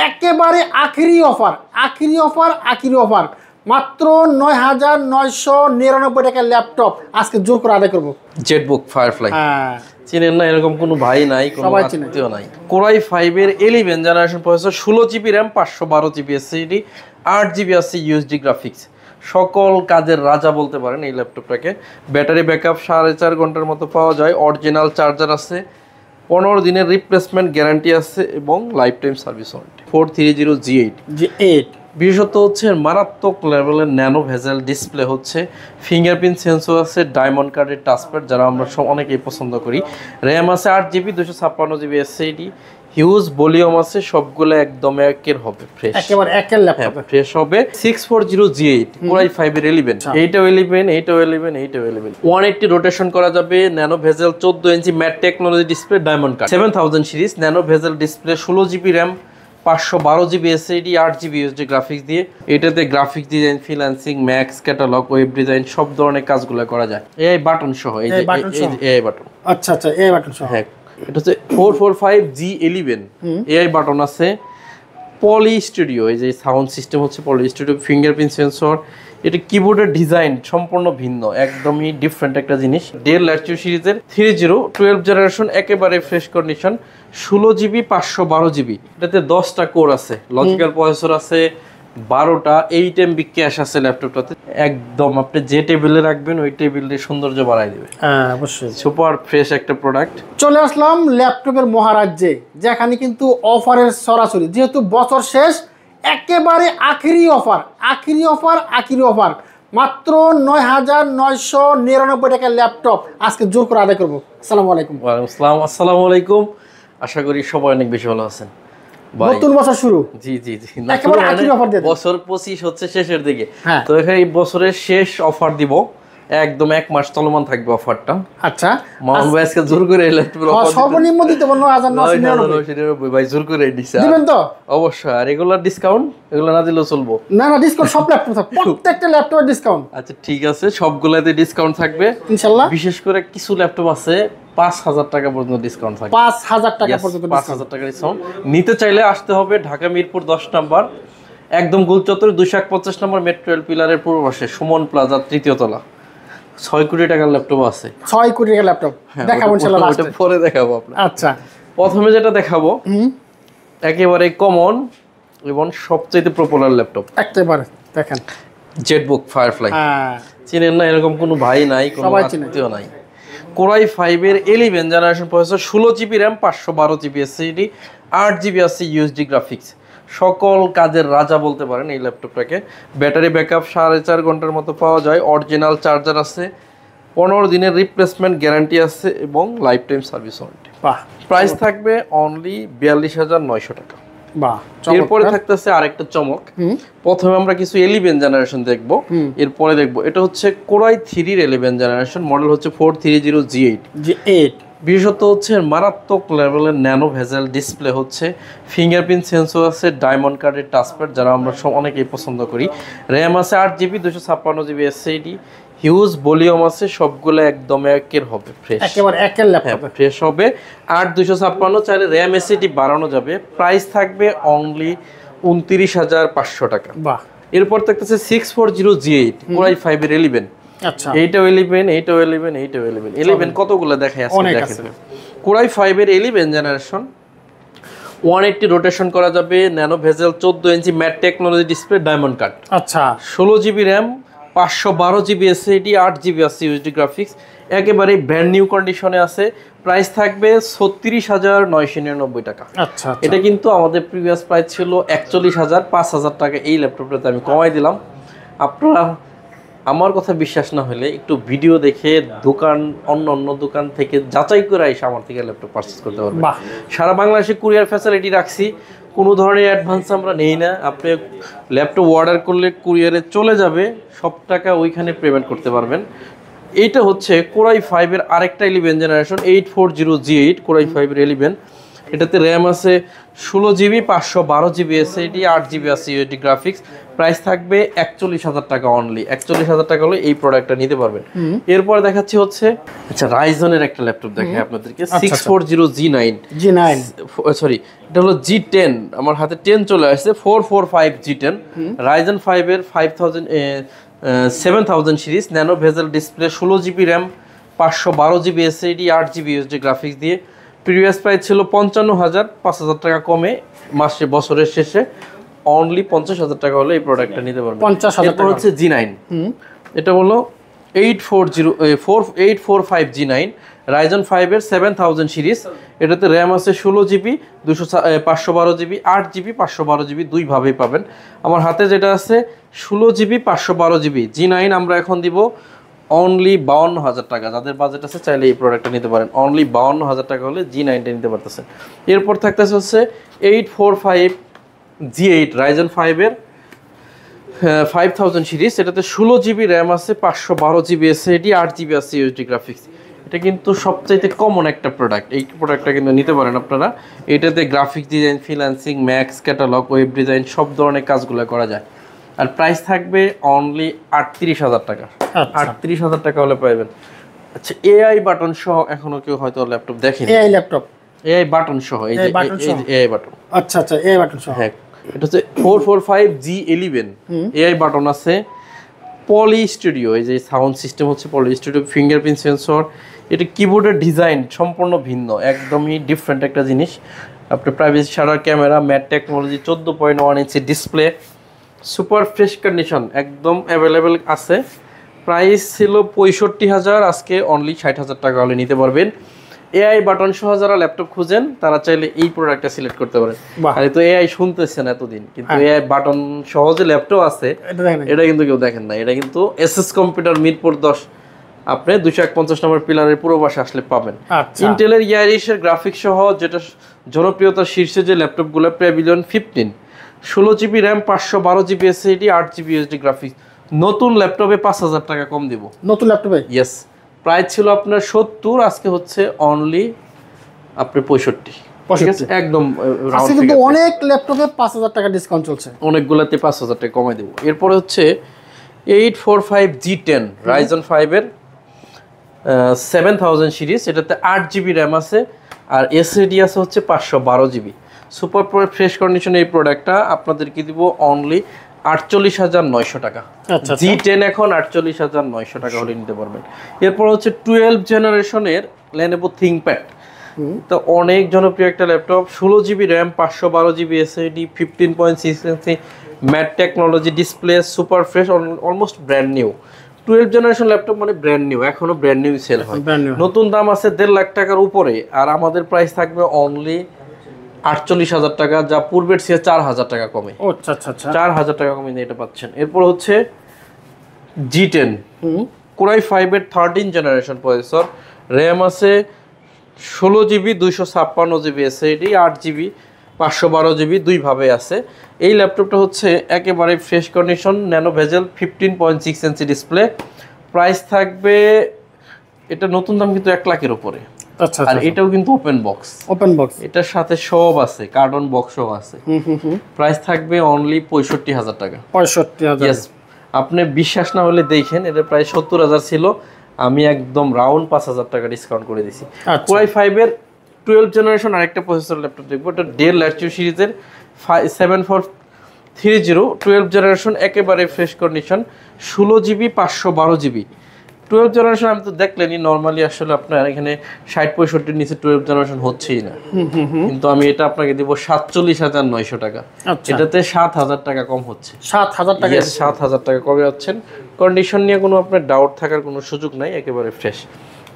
একেবারে আখিরি অফার মাত্র ৯,৯৯৯ টাকার ল্যাপটপ আজকে জোর করে আদায় করবো। জেটবুক ফায়ারফ্লাই চিনেন না, এরকম কোনো ভাই নাই, কোনো আত্মীয় নাই। কোরাই 5 এর 11 generation processor, 16 GB RAM, 512 GB SSD, 8 GB আছে ইউএসডি গ্রাফিক্স। সকল কাজের রাজা বলতে পারেন এই ল্যাপটপটাকে। ব্যাটারি ব্যাকআপ 4.5 ঘন্টার মতো পাওয়া যায়। অরিজিনাল চার্জার আছে, 15 দিনের রিপ্লেসমেন্ট গ্যারান্টি আছে এবং life time service warranty. 430G8 বিশেষত হচ্ছে মারাত্মক লেভেলের ন্যানো ভেজেল ডিসপ্লে, হচ্ছে ফিঙ্গারপ্রিন্ট সেন্সর আছে, ডায়মন্ড কার্ডের টাচপ্যাড যারা আমরা অনেকেই পছন্দ করি। র্যাম আছে 8 GB, 256 GB SSD, huge volume আছে। সবগুলো একদম একের হবে, ফ্রেশ, একেবারে একের ল্যাপটপ ফ্রেশ হবে। 640G8 কোরাই 5 এর 11, এইটাও 11 180 রোটেশন করা যাবে। ন্যানো ভেজেল 14 ইঞ্চি mat technology display, diamond card 7000 series, nano bezel display, 16 GB RAM, 512 GB SSD, 8 GB USD graphics দিয়ে। এটাতে graphics design, freelancing, max catalogue, web design সব ধরনের কাজগুলো করা যায়। এআই বাটন সহ, এই যে এআই বাটন। আচ্ছা, এআই বাটন সহ। হ্যাঁ, এটা হচ্ছে 445G11 এআই বাটন আছে। পলি স্টুডিও, এই যে সাউন্ড সিস্টেম হচ্ছে পলি স্টুডিও, ফিঙ্গারপ্রিন্ট সেন্সর। এটা কিবোর্ডের ডিজাইন সম্পূর্ণ ভিন্ন, একদমই ডিফারেন্ট একটা জিনিস। ডেল ল্যাটিটিউড সিরিজের 12 জেনারেশন, একেবারে ফ্রেশ কন্ডিশন, 16 জিবি, 512 জিবি। এটাতে 10টা কোর আছে, লজিক্যাল প্রসেসর আছে 12টা, 8 MB ক্যাশ আছে ল্যাপটপটাতে। একদম আপনি যে টেবিলে রাখবেন ওই টেবিলের সৌন্দর্য বাড়াই দেবে। হ্যাঁ, অবশ্যই সুপার ফ্রেশ একটা প্রোডাক্ট। চলে আসলাম ল্যাপটপের মহারাজ্যে, যেখানে কিন্তু অফারের সরাসরি, যেহেতু বছর শেষ, একেবারে আখিরি অফার মাত্র ৯,৯৯৯ টাকার ল্যাপটপ আজকে জোর করে আদায় করবো। আসসালামু আলাইকুম। আসসালামু আলাইকুম। আশা করি সবাই অনেক বেশি ভালো আছেন। নতুন বছর শুরু, জি একেবারে আখিরি অফার দিয়ে বছর 25 হচ্ছে শেষের দিকে। তো এখানে এই বছরের শেষ অফার দিব, একদম 1 মাস চলমান থাকবে অফারটা। আচ্ছা, মামুন ভাই আজকে জোর করে ল্যাপটপের অফার সর্বনিম্ন দিতে ৯,৯৯৯ ভাই জোর করে দিছে। দিবেন তো? অবশ্যই। আর রেগুলার ডিসকাউন্ট এগুলো না দিলেও চলবো? না, ডিসকাউন্ট সব ল্যাপটপ থাকবে, প্রত্যেকটা ল্যাপটপের ডিসকাউন্ট। আচ্ছা, ঠিক আছে, সবগুলোতে ডিসকাউন্ট থাকবে ইনশাআল্লাহ। বিশেষ করে কিছু ল্যাপটপ আছে 5,000 টাকা পর্যন্ত ডিসকাউন্ট থাকবে। 5,000 টাকা পর্যন্ত 5,000 টাকা ডিসকাউন্ট নিতে চাইলে আসতে হবে ঢাকা মিরপুর 10 নম্বর, একদম গোলচত্বর 251 নম্বর মেট্রো রেল পিলারের পূর্ব পাশে সুমন প্লাজা, 3য় তলা। 6 কোটি টাকার ল্যাপটপ আছে। 6 কোটি টাকার ল্যাপটপ দেখাবো ইনশাআল্লাহ, লাস্টে পরে দেখাবো আপনাকে। আচ্ছা, প্রথমে যেটা দেখাবো একেবারে কমন এবং সবচেয়ে পপুলার ল্যাপটপ, একেবারে দেখেন, জেটবুক ফায়ারফ্লাই। চিনেন না, এরকম কোনো ভাই নাই, কোনো আত্মীয় নাই। কোরাই 5 এর 11 generation processor, 16 GB RAM, 512 GB SSD, 8 GB আছে ইউএসডি গ্রাফিক্স। সকল কাজের রাজা বলতে পারেন এই ল্যাপটপটাকে। ব্যাটারি ব্যাকআপ 4.5 ঘন্টার মতো পাওয়া যায়। অরিজিনাল চার্জার আছে, 15 দিনের রিপ্লেসমেন্ট গ্যারান্টি আছে এবং life time service warranty. Price থাকবে অনলি 42,900 টাকা। এরপরে থাকতেছে আরেকটা চমক। প্রথমে আমরা কিছু 11 জেনারেশন দেখবো, এরপরে দেখবো এটা হচ্ছে কোরাই 3 এর 11 জেনারেশন, মডেল হচ্ছে 430G8। বিশেষত হচ্ছে মারাত্মক লেভেলের ন্যানো ভেজেল ডিসপ্লে, হচ্ছে ফিঙ্গারপ্রিন্ট সেন্সর আছে, ডায়মন্ড কার্ডের টাচপ্যাড যারা আমরা অনেকেই পছন্দ করি। র্যাম আছে 8 GB, 256 GB SSD, huge volume আছে। সবগুলো একদম একের হবে, ফ্রেশ, একেবারে একের ল্যাপটপ ফ্রেশ হবে। 8 256 চাইলে র্যাম এসএসডি বাড়ানো যাবে। প্রাইস থাকবে অনলি 29,500 টাকা। এরপর থাকতেছে 640G8 কোরাই 5 এর 11। আচ্ছা, এইটাও 11 কতগুলো দেখাই আছে দেখেন। কোরাই 5 এর 11 জেনারেশন, 180 রোটেশন করা যাবে। ন্যানো ভেজেল 14 ইঞ্চি mat technology display, diamond card. আচ্ছা, 16 GB RAM, 512 GB SSD, 8 GB আছে ইউএসডি গ্রাফিক্স। একেবারে ব্র্যান্ড নিউ কন্ডিশনে আছে। প্রাইস থাকবে 36,999 টাকা। আচ্ছা, এটা কিন্তু আমাদের প্রিভিয়াস প্রাইস ছিল 41,000, 5,000 টাকা এই ল্যাপটপটাতে আমি কমাই দিলাম। আপনারা আমার কথা বিশ্বাস না হলে একটু ভিডিও দেখে দোকান, অন্য দোকান থেকে যাচাই করে এসে আমার থেকে ল্যাপটপ পারচেজ করতে পারবেন। সারা বাংলাদেশে কুরিয়ার ফ্যাসিলিটি রাখছি, কোনো ধরনের অ্যাডভান্স আমরা নেই না। আপনি ল্যাপটপ অর্ডার করলে কুরিয়ারে চলে যাবে, সব টাকা ওইখানে পেমেন্ট করতে পারবেন। এইটা হচ্ছে কোরাই 5 এর আরেকটা 11 জেনারেশন, 840G8 কোরাই 5 এর 11। এটাতে র্যাম আছে 16GB 512GB এসএসডি 8GB আছে ইউএসডি গ্রাফিক্স প্রাইস থাকবে 41,000 টাকা অনলি 41,000 টাকা হলে এই প্রোডাক্টটা নিতে পারবেন এরপর দেখাচ্ছি হচ্ছে আচ্ছা রাইজনের একটা ল্যাপটপ দেখাই আপনাদেরকে 640G9 সরি এটা হলো G10 আমার হাতে 10 চলে আসছে 445G10 রাইজন 5 এর 7000 series nano bezel display 16GB RAM 512GB SSD 8GB USD graphics দিয়ে প্রিভিয়াস প্রাইস ছিল 55,000 5,000 টাকা কমে মাসে বছরের শেষে অনলি 50,000 টাকা হলে এই প্রোডাক্টটা নিতে পারবেন 50,000 টাকা হচ্ছে G9 এটা হলো 8845G9 রাইজন 5 এর 7000 সিরিজ এটাতে র্যাম আছে 16GB 512GB 8GB 512GB দুই ভাবেই পাবেন আমার হাতে যেটা আছে 16GB 512GB G9 আমরা এখন দিব অনলি 52,000 টাকা যাদের বাজেট আছে চাইলে এই প্রোডাক্টটা নিতে পারেন অনলি 52,000 টাকা হলে G9টা নিতে পারতেছেন এরপর থাকতেছে হচ্ছে 845G8 রাইজন 5 এর 5000 সিরিজ এটাতে 16GB র্যাম আছে 512GB এসএসডি 8GB আছে ইউএসডি গ্রাফিক্স এটা কিন্তু সবচাইতে কমন একটা প্রোডাক্ট এই প্রোডাক্টটা কিন্তু নিতে পারেন আপনারা এটাতে graphics design freelancing max catalogue web design সব ধরনের কাজগুলো করা যায় আর প্রাইস থাকবে অনলি 38,000 টাকা 38,000 টাকা হলে পাবেন আচ্ছা এআই বাটন সহ এখনো কেউ হয়তো ল্যাপটপ দেখেনি এআই বাটন সহ এই যে এআই বাটন আচ্ছা এআই বাটন সহ হ্যাঁ এটা হচ্ছে 445G11 এআই বাটন আছে পলি স্টুডিও এই যে সাউন্ড সিস্টেম হচ্ছে পলি স্টুডিও ফিঙ্গারপ্রিন্ট সেন্সর এটা কিবোর্ডের ডিজাইন সম্পূর্ণ ভিন্ন একদমই ডিফারেন্ট একটা জিনিস আপনার privacy shutter camera mat technology 14.1 inch display super fresh condition একদম অ্যাভেলেবেল আছে প্রাইস ছিল 65,000 আজকে অনলি 60,000 টাকা হলে নিতে পারবেন এআই বাটন সহ যারা ল্যাপটপ খুঁজেন তারা চাইলে এই প্রোডাক্টটা সিলেক্ট করতে পারেন আরে তো এআই শুনতেছেন এতদিন কিন্তু এআই বাটন সহ যে ল্যাপটপ আছে এটা কিন্তু কেউ দেখেন না এটা কিন্তু এসএস কম্পিউটার মিরপুর 10 আপনি 251 নম্বর পিলারের পুরো পাশে আসলে পাবেন ইন্টেলের ইয়ারিশের গ্রাফিক্স সহ যেটা জনপ্রিয়তার শীর্ষে যে ল্যাপটপগুলো pavilion 15 16GB RAM 512GB SSD 8GB USD graphics নতুন ল্যাপটপে 5,000 টাকা কম দিব নতুন ল্যাপটপে ইয়েস প্রাইস ছিল আপনার 70 আজকে হচ্ছে অনলি আপনার 65 একদম রাউন্ড কিন্তু অনেক ল্যাপটপে 5,000 টাকা ডিসকাউন্ট চলছে অনেকগুলোতে 5,000 টাকা কমাই দেব এরপরে হচ্ছে 845G10 রাইজন 5 এর 7000 সিরিজ এটাতে 8GB র্যাম আছে আর এসএসডি আছে হচ্ছে 512GB সুপার ফ্রেশ কন্ডিশন এই প্রোডাক্টটা আপনাদেরকে দিব অনলি 48,900 টাকা G10 এখন 48,900 টাকা হলে নিতে পারবেন এরপর হচ্ছে 12 জেনারেশনের Lenovo ThinkPad তো অনেক জনপ্রিয় একটা laptop 16GB RAM 512GB SSD 15.6 ইঞ্চি mat technology display super fresh almost brand new 12 generation laptop মানে ব্র্যান্ড নিউ এখনো ব্র্যান্ড নিউ সেল হয় নতুন দাম আছে 1.5 লাখ টাকার উপরে আর আমাদের প্রাইস থাকবে অনলি 48,000 টাকা যা পূর্বের চেয়ে 4,000 টাকা কমে আচ্ছা 4,000 টাকা কমে এটা পাচ্ছেন এরপর হচ্ছে G10 Core i5 এর 13 জেনারেশন প্রসেসর RAM আছে 16GB 256GB SSD 8GB 512GB দুই ভাবে আছে এই ল্যাপটপটা হচ্ছে একেবারে fresh condition nano bezel 15.6 inch display price থাকবে এটা নতুন দাম কিন্তু 1 লাখের উপরে আচ্ছা আর এটাও কিন্তু ওপেন বক্স এটার সাথে সব আছে কার্টন বক্সও আছে প্রাইস থাকবে অনলি 65,000 টাকা 65,000 यस আপনি বিশ্বাস না হলে দেখেন এটা প্রায় 70,000 ছিল আমি একদম রাউন্ড 5,000 টাকা ডিসকাউন্ট করে দিয়েছি Core i5 এর 12 জেনারেশন আরেকটা প্রসেসর ল্যাপটপ দেখবো এটা Dell Latitude সিরিজের 7430 12 জেনারেশন একেবারে fresh condition 16GB 512GB 12 generation আমি তো দেখলেনই নরমালি আসলে আপনার এখানে 60-65 এর নিচে 12 জেনারেশন হচ্ছেই না কিন্তু আমি এটা আপনাকে দেব 47,900 টাকা এটাতে 7,000 টাকা কম হচ্ছে 7,000 টাকা 7,000 টাকা কমে যাচ্ছেন কন্ডিশন নিয়ে কোনো আপনার ডাউট থাকার কোনো সুযোগ নাই একেবারে ফ্রেশ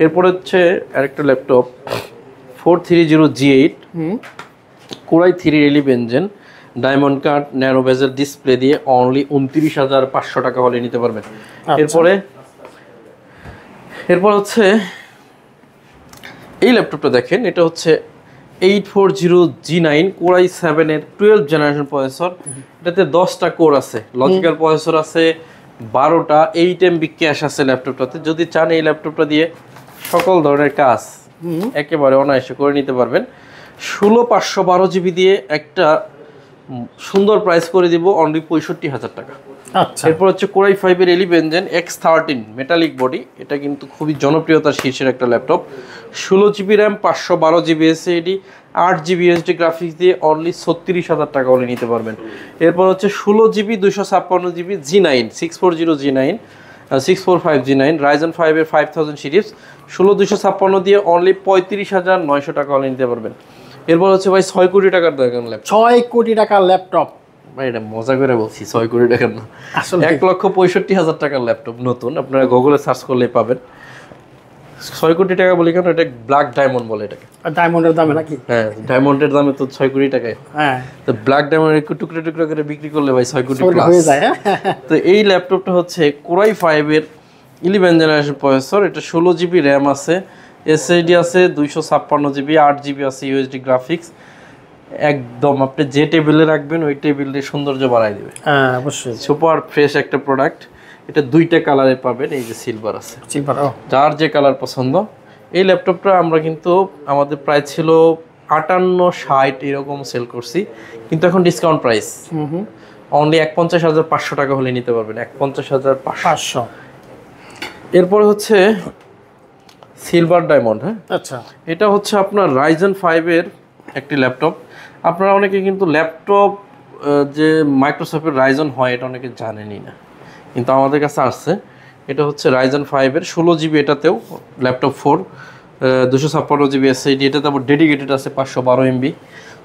এরপর হচ্ছে আরেকটা laptop 430G8 Core i3 11 gen diamond cut nano bezel display দিয়ে অনলি 29,500 টাকা হলে নিতে পারবেন এরপর হচ্ছে এই ল্যাপটপটা দেখেন এটা হচ্ছে 840G9 Core i7 এর 12 জেনারেশন প্রসেসর এটাতে 10টা কোর আছে লজিক্যাল প্রসেসর আছে 12টা 8MB ক্যাশ আছে ল্যাপটপটাতে যদি চান এই ল্যাপটপটা দিয়ে সকল ধরনের কাজ একেবারে অনায়াসে করে নিতে পারবেন 16512 জিবি দিয়ে একটা সুন্দর প্রাইস করে দিব অনলি 65000 টাকা। আচ্ছা, এরপর হচ্ছে কোরাই 5 এর 11 জেন X13 মেটালিক বডি, এটা কিন্তু খুবই জনপ্রিয়তার শীর্ষের একটা laptop. 16 GB RAM, 512 GB SSD, 8 GB SD graphics দিয়ে অনলি 36000 টাকা হলে নিতে পারবেন। এরপর হচ্ছে 16 GB 256 GB G9 640 G9 645 G9 Ryzen 5 এর 5000 সিরিজ 16256 দিয়ে অনলি 35900 টাকা হলে নিতে পারবেন। এরপর হচ্ছে ভাই 6 কোটি টাকার দরকার ল্যাপটপ। 6 কোটি টাকার ল্যাপটপ ভাই এটা মজা করে বলছি, 6 কোটি টাকার না, আসলে 1,65,000 টাকার ল্যাপটপ নতুন, আপনারা গুগলে সার্চ করলেই পাবেন। 6 কোটি টাকা বলি কেন, এটা ব্ল্যাক ডায়মন্ড বলে এটাকে। ডায়মন্ডের দামে নাকি? হ্যাঁ, ডায়মন্ডের দামে তো 6 কোটি টাকায়। হ্যাঁ, তো ব্ল্যাক ডায়মন্ড একটু টুকরো টুকরো করে বিক্রি করলে ভাই 6 কোটি প্লাস হয়ে যায়। তো এই ল্যাপটপটা হচ্ছে কোরাই 5 এর 11 জেনারেশন প্রসেসর, এটা 16 জিবি র্যাম আছে, এসএসডি আছে 256 জিবি, 8 জিবি আছে ইউএসডি গ্রাফিক্স। একদম আপনি যে টেবিলে রাখবেন ওই টেবিলের সৌন্দর্য বাড়াই দিবে। হ্যাঁ, অবশ্যই সুপার ফ্রেশ একটা প্রোডাক্ট। এটা দুইটা কালারে পাবেন, এই যে সিলভার আছে, সিলভার, যার যে কালার পছন্দ। এই ল্যাপটপটা আমরা কিন্তু আমাদের প্রাইস ছিল 58-60 এরকম সেল করছি, কিন্তু এখন ডিসকাউন্ট প্রাইস অনলি 51,500 টাকা হলে নিতে পারবেন, 51,500। এরপরে হচ্ছে সিলভার ডায়মন্ড। হ্যাঁ, আচ্ছা, এটা হচ্ছে আপনার Ryzen 5 এর একটি ল্যাপটপ। আপনারা অনেকে কিন্তু ল্যাপটপ যে মাইক্রোসফটের রাইজন হয় এটা অনেকে জানেনই না, কিন্তু আমাদের কাছে আসছে। এটা হচ্ছে Ryzen 5 এর 16 জিবি, এটাতেও ল্যাপটপ 4 256 জিবি এসএসডি, এটাতে আবার ডেডিকেটেড আছে 512 MB।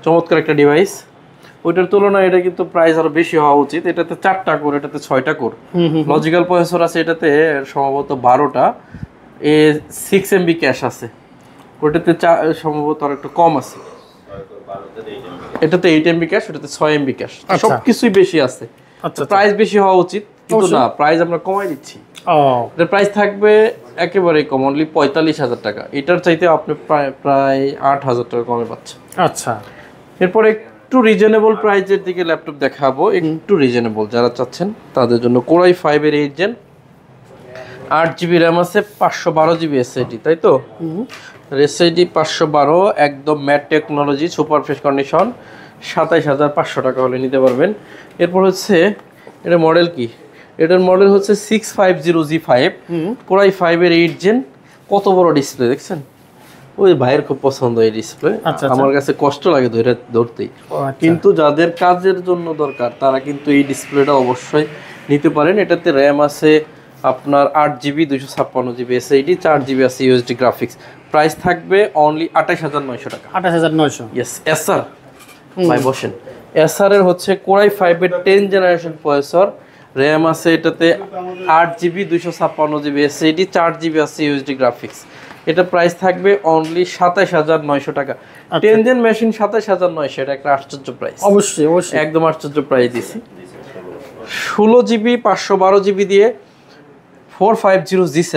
চমৎকার একটা ডিভাইস। ওইটার তুলনায় এটা কিন্তু প্রাইস আরো বেশি হওয়া উচিত। এটাতে 4টা কোর, এটাতে 6টা কোর, লজিক্যাল প্রসেসর আছে এটাতে সম্ভবত 12টা, 6 MB ক্যাশ আছে। ওটাতে সম্ভবত আর একটু কম আছে, এটাতে 8 MB ক্যাশ, ওটাতে 6 MB ক্যাশ, সবকিছুই বেশি আছে। আচ্ছা, প্রাইস বেশি হওয়া উচিত, কিন্তু না, প্রাইস আমরা কমাই দিচ্ছি। এটার প্রাইস থাকবে একেবারে কম, অনলি 45,000 টাকা। এটার চাইতে আপনি প্রায় 8,000 টাকা কমে পাচ্ছেন। আচ্ছা, এরপরে একটু রিজনেবল প্রাইসের দিকে ল্যাপটপ দেখাবো, একটু রিজনেবল যারা চাচ্ছেন তাদের জন্য। কোরাই 5 এর 8 জেন 8 জিবি র্যাম আছে, 512 জিবি এসএসডি, তাই তো? এসএসডি 512, একদম mat technology, super fresh condition, 27,500 টাকা হলে নিতে পারবেন। এরপর হচ্ছে এটা মডেল কি, এটার মডেল হচ্ছে 650G5 কোরাই 5 এর 8 জেন। কত বড় ডিসপ্লে দেখছেন? ওই ভাইয়ের খুব পছন্দ এই ডিসপ্লে, আমার কাছে কষ্ট লাগে ধরতেই, কিন্তু যাদের কাজের জন্য দরকার তারা কিন্তু এই ডিসপ্লেটা অবশ্যই নিতে পারেন। এটাতে র্যাম আছে আপনার 8 জিবি 256 জিবি এসএসডি, 4 জিবি আছে ইউএসডি গ্রাফিক্স। প্রাইস থাকবে অনলি 28,900 টাকা। 28,900। ইয়েস, এসআর ভাই বসেন। এসআর এর হচ্ছে কোরাই 5 এর 10 জেনারেশন প্রসেসর, র্যাম আছে এটাতে 8 জিবি 256 জিবি এসএসডি, 4 জিবি আছে ইউএসডি গ্রাফিক্স। এটা প্রাইস থাকবে অনলি 27,900 টাকা। 10 জেন মেশিন 27,900, এটা একটা আশ্চর্য প্রাইস। অবশ্যই অবশ্যই, একদম আশ্চর্য প্রাইস দিছি। 16 জিবি 512 জিবি দিয়ে 450G7,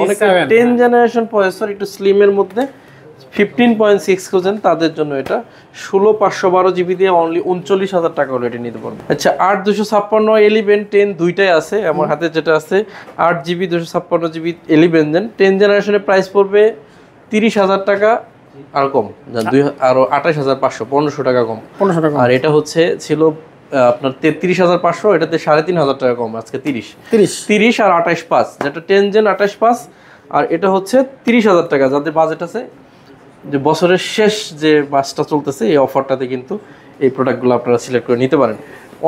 অনেক 10 জেনারেশন প্রসেসর, একটু স্লিমের মধ্যে 15.6 খুঁজেন তাদের জন্য এটা 16/512 জিবি দিয়ে অনলি 39,000 টাকা হলে এটা নিতে পারবেন। আচ্ছা, 8/256 11 10 দুইটাই আছে আমার হাতে, যেটা আছে 8 জিবি 256 জিবি 11 জেন 10 জেনারেশনের প্রাইস পড়বে 30,000 টাকা আর কম, আরো 28,500, 1500 টাকা কম। আর এটা হচ্ছে ছিল আপনার 33,500, এটাতে 3,500 টাকা কম, আজকে 30 আর 28.5, যেটা 10 জেন 28.5, আর এটা হচ্ছে 30,000 টাকা। যাদের বাজেট আছে, যে বছরের শেষ যে মাসটা চলতেছে এই অফারটাতে কিন্তু এই প্রোডাক্টগুলো আপনারা সিলেক্ট করে নিতে পারেন।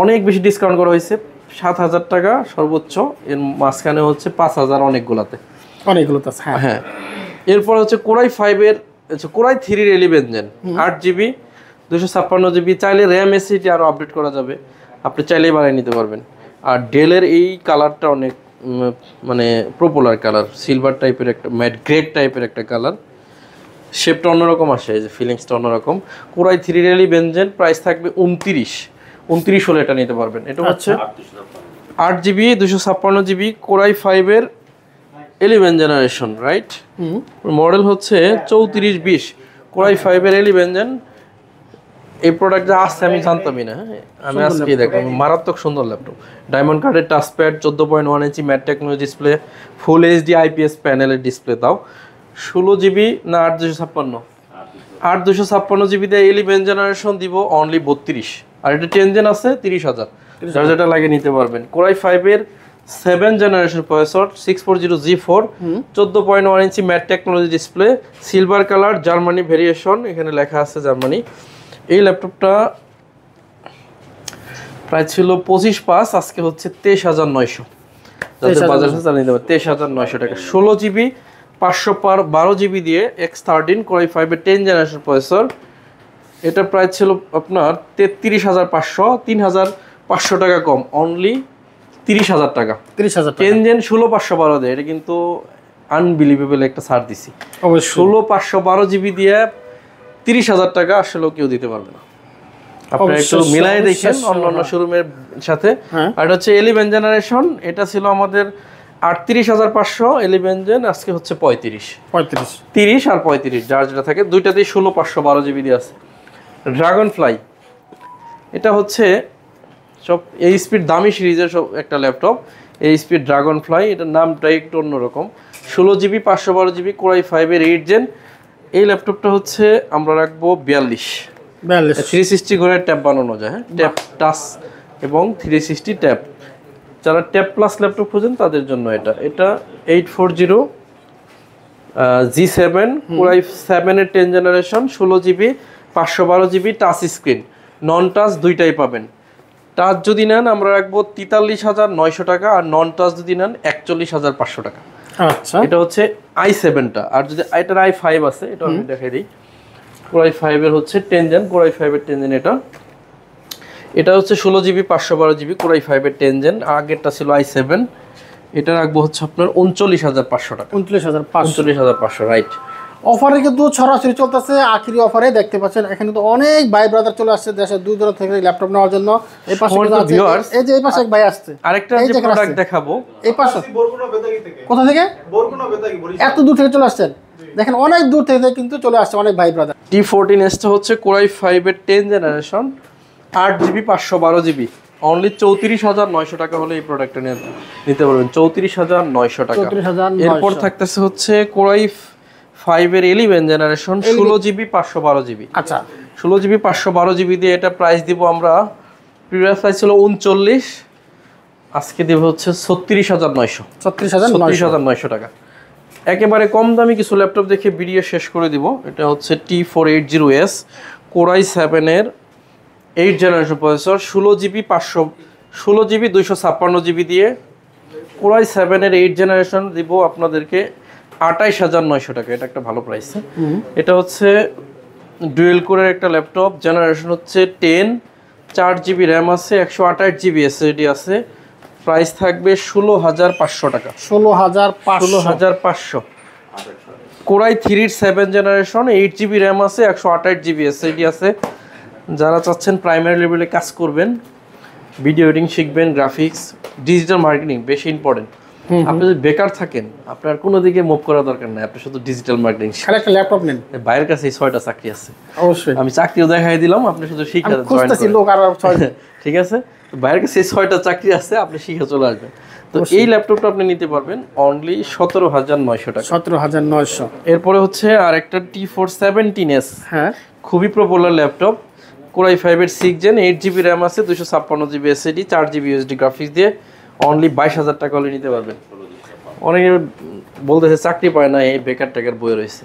অনেক বেশি ডিসকাউন্ট করা হয়েছে, 7,000 টাকা সর্বোচ্চ, এর মাঝখানে হচ্ছে 5,000 অনেকগুলোতে। হ্যাঁ, এরপর হচ্ছে কোরাই 5 এর কোরাই 3 এর 11 জেন 8 জিবি 256 জিবি, চাইলে র্যাম এসএসডি আরও আপডেট করা যাবে, আপনি চাইলেই বানিয়ে নিতে পারবেন। আর ডেলের এই কালারটা অনেক মানে পপুলার কালার, সিলভার টাইপের একটা ম্যাট গ্রে টাইপের একটা কালার, শেপটা অন্যরকম আসে, এই যে ফিলিংসটা অন্যরকম। কোরাই 3 এর 11 জেন প্রাইস থাকবে 29 হলে এটা নিতে পারবেন। এটা হচ্ছে 8 জিবি 256 জিবি কোরাই 5 এর 11 জেনারেশন, রাইট? মডেল হচ্ছে 3420 কোরাই 5 এর 11 জেন। এই প্রোডাক্টটা আসছে আমি জানতামই না, আমি আজকে দেখলাম। মারাত্মক সুন্দর ল্যাপটপ, ডায়মন্ড কার্ডের টাচপ্যাড, 14.1 ইঞ্চি mat technology display, full HD IPS প্যানেলের ডিসপ্লে, দাও 16 জিবি না 8/256 8/256 জিবি দিয়ে 11 জেনারেশন দিব অনলি 32, আর এটা 10 জেন আছে 30,000, যার যেটা লাগে নিতে পারবেন। Core i5 এর 7 জেনারেশন প্রসেসর 640G4, 14.1 ইঞ্চি mat technology display, silver colour, Germany variation, এখানে লেখা আছে জার্মানি। এই ল্যাপটপটা প্রায় ছিল 25,500, আজকে হচ্ছে 23,900, যাদের বাজার আছে তারা নিতে পারে 23,900 টাকা। 16 জিবি 512 জিবি দিয়ে X13 Core i5 এর 10 জেনারেশন প্রসেসর, এটা প্রায় ছিল আপনার 33,500, 3,500 টাকা কম, অনলি 30,000 টাকা। 30,000 10 জেন 16,512 দেয়, এটা কিন্তু আনবিলিভেবল একটা ছাড় দিছি। 16,512 জিবি দিয়ে 30,000 টাকা আসলে কেউ দিতে পারবে না। আপনারা একটু মিলাই দেখেন অন্যান্য শোরুমের সাথে। আর এটা হচ্ছে 11 জেনারেশন, এটা ছিল আমাদের 38,500 11 জেন, আজকে হচ্ছে 35, 30 আর 35, যার যেটা থাকে দুইটাতেই 16,512 জিবি দিয়ে আছে। ড্রাগন ফ্লাই, এটা হচ্ছে সব এই স্পিড দামি সিরিজের সব একটা ল্যাপটপ, এই স্পিড ড্রাগন ফ্লাই, এটার নামটা একটু অন্যরকম। 16 জিবি 512 জিবি Core i5 এর 8 জেন। এই ল্যাপটপটা হচ্ছে আমরা রাখবো 42, 360 ঘরের ট্যাব বানানো যায়, হ্যাঁ, ট্যাব টাচ এবং 360 ট্যাব। যারা ট্যাব প্লাস ল্যাপটপ খোঁজেন তাদের জন্য এটা 840 G7 Core i7 এর 10 generation, 16 GB 512 GB, touch screen, নন টাচ দুইটাই পাবেন। টাচ যদি নেন আমরা রাখবো 43,900 টাকা, আর নন টাচ যদি নেন 41,500 টাকা। আচ্ছা, এটা হচ্ছে i7টা, আর যদি এটার i5 আছে এটা আমি দেখাই দিই। Core i5 এর হচ্ছে 10 জেন, Core i5 এর 10 জেন, এটা হচ্ছে 16 জিবি 512 জিবি Core i5 এর 10 জেন, আগেরটা ছিল i7, এটা রাখবো হচ্ছে আপনার 39,500 টাকা। 39,500, রাইট। অফারে কিন্তু সরাসরি চলতেছে, আখেরি অফারে দেখতে পাচ্ছেন এখানে তো অনেক ভাই ব্রাদার চলে আসছে দেশের দূর দূরান্ত থেকে ল্যাপটপ নেওয়ার জন্য। এই পাশে এই যে এই পাশে এক ভাই আসছে, আরেকটা যে প্রোডাক্ট দেখাবো এই পাশে কোথা থেকে, এত দূর থেকে চলে আসছেন, দেখেন অনেক দূর থেকে কিন্তু চলে আসছে অনেক ভাই ব্রাদার। T14S টা হচ্ছে Core i5 এর 10 জেনারেশন, 8 জিবি 512 জিবি, অনলি 34,900 টাকা হলে এই প্রোডাক্টটা নিতে পারবেন, 34,900 টাকা। এরপর থাকতেছে হচ্ছে Core i5 এর 11 জেনারেশন, 16 জিবি 512 জিবি। আচ্ছা, 16 জিবি 512 জিবি দিয়ে এটা প্রাইস দিব আমরা, প্রিভিয়াস প্রাইস ছিল 39, আজকে দিব হচ্ছে 36,900 টাকা। একেবারে কম দামি কিছু ল্যাপটপ দেখে ভিডিও শেষ করে দিব। এটা হচ্ছে T480S Core i7 এর 8 জেনারেশন প্রসেসর, 16 জিবি 256 জিবি দিয়ে Core i7 এর 8 জেনারেশন দিব আপনাদেরকে 28,900 টাকা। এটা একটা ভালো প্রাইস। এটা হচ্ছে ডুয়েল কোরের একটা ল্যাপটপ, জেনারেশন হচ্ছে 10, 4 জিবি র্যাম আছে, 128 জিবি এসএসডি আছে, প্রাইস থাকবে 16,500 টাকা। 16,500। Core i3 এর 7 জেনারেশন, 8 জিবি র্যাম আছে, 128 জিবি এসএসডি আছে। যারা চাচ্ছেন প্রাইমারি লেভেলে কাজ করবেন, ভিডিও এডিটিং শিখবেন, গ্রাফিক্স, ডিজিটাল মার্কেটিং বেশি ইম্পর্টেন্ট। আপনি যদি বেকার থাকেন আপনার কোনো দিকে মুভ করার দরকার নাই, আপনি শুধু ডিজিটাল মার্কেটিং খালি একটা ল্যাপটপ নেন, বাইরের কাছে 6টা চাকরি আছে। অবশ্যই আমি চাকরিও দেখাই দিলাম, আপনি শুধু শিখে জয়েন করেন, ঠিক আছে? তো বাইরের কাছে 6টা চাকরি আছে, আপনি শিখে চলে আসবেন। তো এই ল্যাপটপটা আপনি নিতে পারবেন অনলি 17,900 টাকা। 17,900। এরপরে হচ্ছে আরেকটা T417S, হ্যাঁ, খুবই পপুলার ল্যাপটপ, Core i5 এর 6 জেন, 8 জিবি র্যাম আছে, 256 GB SSD, 4 GB USD graphics দিয়ে অনলি 22,000 টাকা হলে নিতে পারবেন। অনেকে বলতেছে চাকরি পায় না, এই বেকার টাকার বই রয়েছে,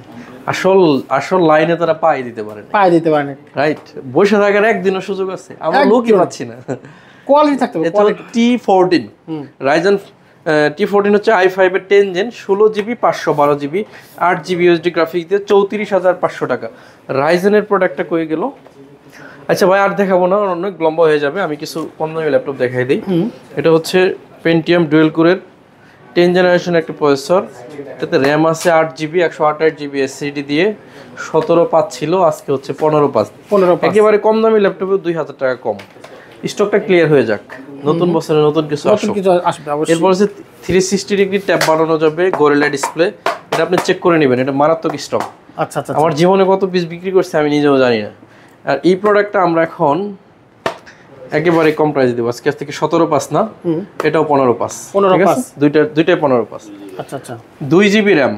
আসল লাইনে তারা পাই দিতে পারে, রাইট? বসে থাকার একদিনও সুযোগ আছে, আমরা লোকই পাচ্ছি না। কোয়ালিটি থাকতে হবে। T14 Ryzen T14 হচ্ছে i5 এর 10 gen, 16 GB 512 GB, 8 GB USD graphics দিয়ে 34,500 টাকা। রাইজেনের প্রোডাক্টটা কই গেল? আচ্ছা ভাই, আর দেখাবো না, অনেক লম্বা হয়ে যাবে, আমি কিছু কম দামি ল্যাপটপ দেখাই দিই। এটা হচ্ছে Pentium ডুয়েল কোরের 10 জেনারেশন একটা প্রসেসর, এটাতে র্যাম আছে 8 জিবি, 128 জিবি এসএসডি দিয়ে, 17.5 ছিল, আজকে হচ্ছে 15.5। একেবারে কম দামি ল্যাপটপে 2,000 টাকা কম। স্টকটা ক্লিয়ার হয়ে যাক, নতুন বছরে নতুন কিছু আসবে। এরপর হচ্ছে 360 ডিগ্রি ট্যাব বানানো যাবে, গোরিলা ডিসপ্লে, এটা আপনি চেক করে নেবেন, এটা মারাত্মক স্টক। আচ্ছা, আমার জীবনে কত পিস বিক্রি করছে আমি নিজেও জানি না। আর এই প্রোডাক্টটা আমরা এখন একেবারে কম প্রাইস দেবো, আজকে থেকে 17.5 না, এটাও 15.5। দুইটাই 15.5। আচ্ছা, 2 জিবি র্যাম,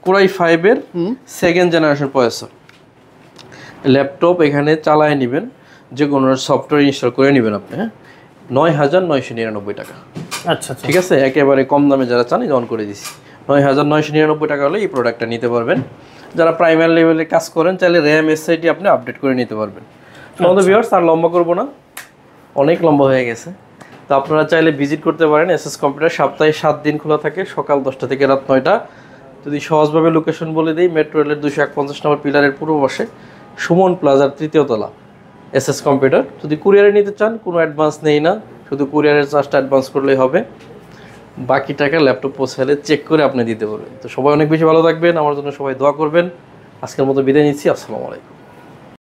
Core i5 এর 2nd জেনারেশন প্রসেসর, ল্যাপটপ এখানে চালায় নেবেন, যে কোনো সফটওয়্যার ইনস্টল করে নেবেন আপনি, হ্যাঁ, ৯,৯৯৯ টাকা। আচ্ছা, ঠিক আছে, একেবারে কম দামে যারা চান অন করে দিছি, ৯,৯৯৯ টাকা হলে এই প্রোডাক্টটা নিতে পারবেন। যারা প্রাইমারি লেভেলে কাজ করেন চাইলে র্যাম এসএসডি আপনি আপডেট করে নিতে পারবেন। আমাদের ভিউয়ার্স আর লম্বা করবো না, অনেক লম্বা হয়ে গেছে। তো আপনারা চাইলে ভিজিট করতে পারেন এসএস কম্পিউটার, সপ্তাহে ৭ দিন খোলা থাকে, সকাল 10টা থেকে রাত 9টা। যদি সহজভাবে লোকেশন বলে দিই, মেট্রো রেলের 251 নম্বর পিলারের পূর্ব পাশে সুমন প্লাজার 3য় তলা এসএস কম্পিউটার। যদি কুরিয়ারে নিতে চান কোনো অ্যাডভান্স নেই না, শুধু কুরিয়ারের চার্জটা অ্যাডভান্স করলেই হবে, বাকি টাকা ল্যাপটপ পৌঁছালে চেক করে আপনি দিতে পারবেন। তো সবাই অনেক বেশি ভালো থাকবেন, আমার জন্য সবাই দোয়া করবেন। আজকের মতো বিদায় নিচ্ছি, আসসালামু আলাইকুম।